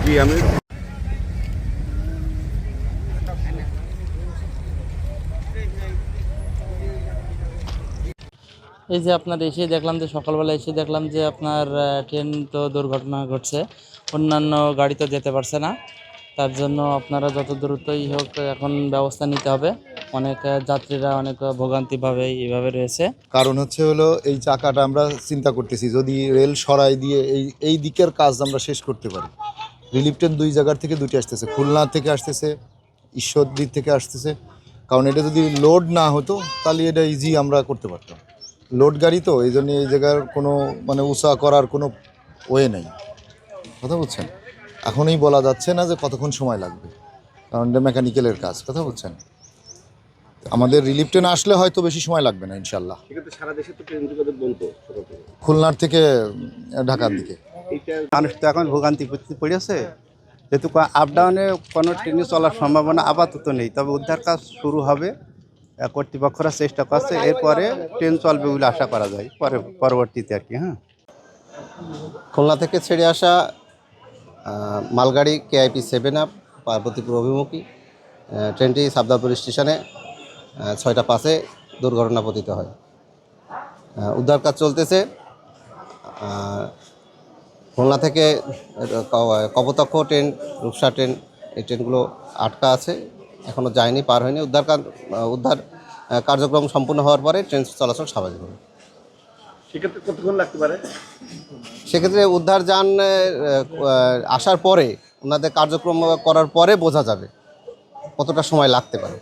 জি আমি এই যে আপনার এসে দেখলাম যে সকালবেলা এসে দেখলাম যে আপনার ট্রেন তো দুর্ঘটনা ঘটছে, অন্যান্য গাড়ি তো যেতে পারছে না। তার জন্য আপনারা যত দ্রুতই হোক এখন ব্যবস্থা নিতে হবে। অনেক যাত্রীরা অনেক ভোগান্তিভাবে এইভাবে রয়েছে। কারণ হচ্ছে হলো এই চাকাটা আমরা চিন্তা করতেছি যদি রেল সরাই দিয়ে এই দিকের কাজ আমরা শেষ করতে পারি। রিলিফ ট্রেন দুই জায়গার থেকে দুটি আসতেছে, খুলনা থেকে আসতেছে, ঈশ্বরদী থেকে আসতেছে। কারণ এটা যদি লোড না হতো তাহলে এটা ইজি আমরা করতে পারতাম। লোড গাড়ি তো এই জন্য এই জায়গার কোনো মানে উষা করার কোনো ওয়ে নেই, কথা বলছেন। এখনই বলা যাচ্ছে না যে কতক্ষণ সময় লাগবে, কারণ এটা মেকানিক্যালের কাজ, কথা বলছেন। আমাদের রিলিফ ট্রেন আসলে হয়তো বেশি সময় লাগবে না ইনশাল্লাহ। সেক্ষেত্রে সারা দেশে তো ট্রেন যোগাযোগ বন্ধ সকাল থেকে। খুলনার থেকে ঢাকার দিকে মানুষ তো এখন ভোগান্তি পড়েছে, যেহেতু আপ ডাউনে কোনো ট্রেনে চলার সম্ভাবনা আপাতত নেই, তবে উদ্ধার কাজ শুরু হবে, কর্তৃপক্ষরা চেষ্টা করছে, এরপরে ট্রেন চলবে বলে আশা করা যায় পরবর্তীতে আর কি। হ্যাঁ, খুলনা থেকে ছেড়ে আসা মালগাড়ি KIP 7 পার্বতীপুর অভিমুখী ট্রেনটি সাবদাপুর স্টেশনে 6টা 5-এ দুর্ঘটনা পতিত হয়। উদ্ধার কাজ চলতেছে। খুলনা থেকে কপোতাক্ষ ট্রেন, রূপসা ট্রেন, এই ট্রেনগুলো আটকা আছে, এখনও যায়নি, পার হয়নি। উদ্ধার কার্যক্রম সম্পূর্ণ হওয়ার পরে ট্রেন চলাচল স্বাভাবিক হবে। সেক্ষেত্রে কতক্ষণ লাগতে পারে? সেক্ষেত্রে উদ্ধার যান আসার পরে, ওনাদের কার্যক্রম করার পরে বোঝা যাবে কতটা সময় লাগতে পারে।